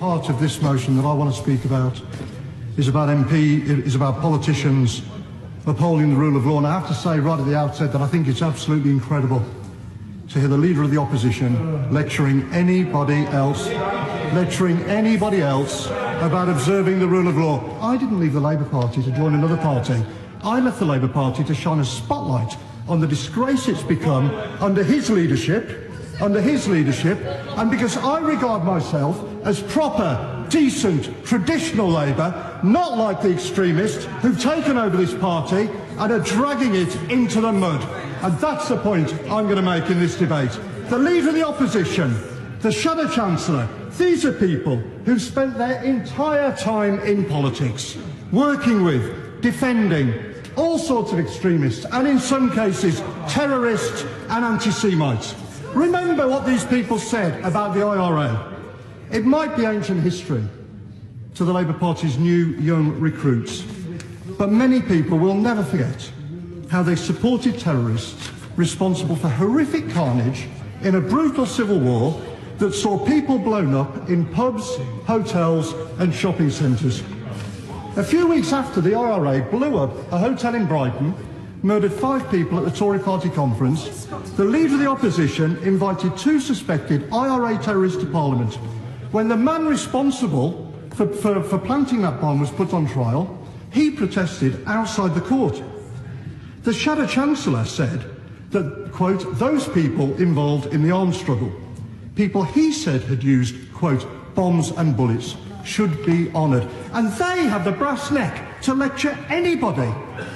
part of this motion that I want to speak about is about politicians upholding the rule of law. And I have to say right at the outset that I think it's absolutely incredible to hear the Leader of the Opposition lecturing anybody else about observing the rule of law. I didn't leave the Labour Party to join another party. I left the Labour Party to shine a spotlight on the disgrace it's become under his leadership, and because I regard myself as proper, decent, traditional Labour, not like the extremists who've taken over this party and are dragging it into the mud. And that's the point I'm going to make in this debate. The Leader of the Opposition, the Shadow Chancellor, these are people who've spent their entire time in politics, working with, defending all sorts of extremists, and in some cases, terrorists and anti-Semites. Remember what these people said about the IRA. It might be ancient history to the Labour Party's new young recruits, but many people will never forget how they supported terrorists responsible for horrific carnage in a brutal civil war that saw people blown up in pubs, hotels and shopping centres. A few weeks after the IRA blew up a hotel in Brighton, murdered 5 people at the Tory party conference, the Leader of the Opposition invited 2 suspected IRA terrorists to Parliament. When the man responsible for planting that bomb was put on trial, he protested outside the court. The Shadow Chancellor said that, quote, those people involved in the arms struggle, people he said had used, quote, bombs and bullets, should be honoured. And they have the brass neck to lecture anybody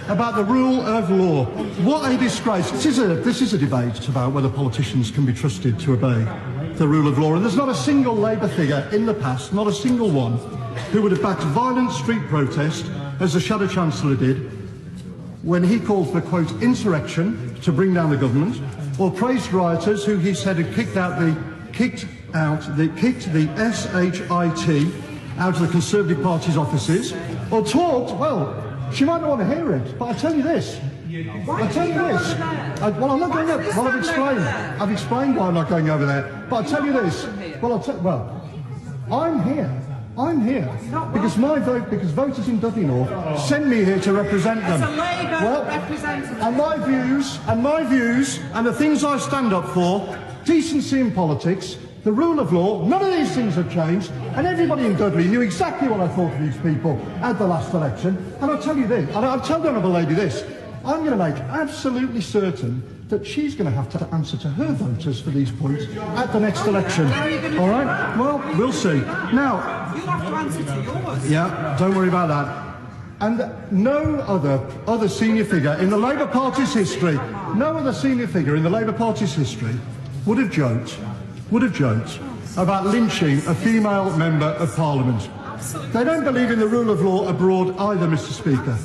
about the rule of law. What a disgrace. This is a debate about whether politicians can be trusted to obey the rule of law. And there's not a single Labour figure in the past, not a single one, who would have backed violent street protest, as the Shadow Chancellor did, when he called for, quote, insurrection to bring down the government, or praised rioters who he said had kicked the SHIT out of the Conservative Party's offices, or talked, well, she might not want to hear it, but I tell you this. Well, I'm not going up. Well, I've explained why I'm not going over there. But I tell you this. I'm here because because voters in Dudley North sent me here to represent them. As a Labour representative. And my views and the things I stand up for, decency in politics, the rule of law, none of these things have changed, and everybody in Dudley knew exactly what I thought of these people at the last election. And I'll tell you this, and I'll tell the Honourable Lady this, I'm going to make absolutely certain that she's going to have to answer to her voters for these points at the next election. All right? Well, we'll see. Now, you have to answer to yours. Yeah, don't worry about that. And no other senior figure in the Labour Party's history, would have joked about lynching a female member of Parliament. They don't believe in the rule of law abroad either, Mr. Speaker.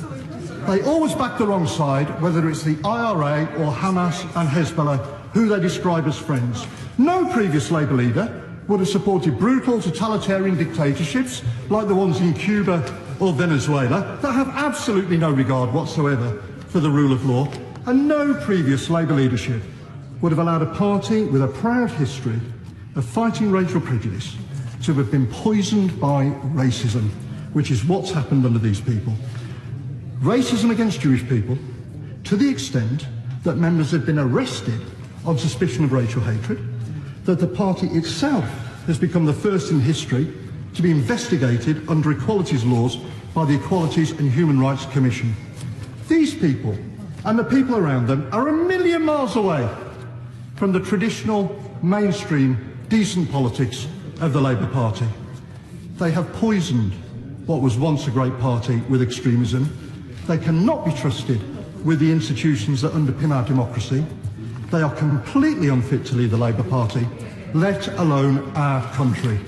They always back the wrong side, whether it's the IRA or Hamas and Hezbollah, who they describe as friends. No previous Labour leader would have supported brutal totalitarian dictatorships like the ones in Cuba or Venezuela that have absolutely no regard whatsoever for the rule of law. And no previous Labour leadership would have allowed a party with a proud history of fighting racial prejudice to have been poisoned by racism, which is what's happened under these people. Racism against Jewish people, to the extent that members have been arrested on suspicion of racial hatred, that the party itself has become the first in history to be investigated under equalities laws by the Equalities and Human Rights Commission. These people and the people around them are a million miles away from the traditional, mainstream, decent politics of the Labour Party. They have poisoned what was once a great party with extremism. They cannot be trusted with the institutions that underpin our democracy. They are completely unfit to lead the Labour Party, let alone our country.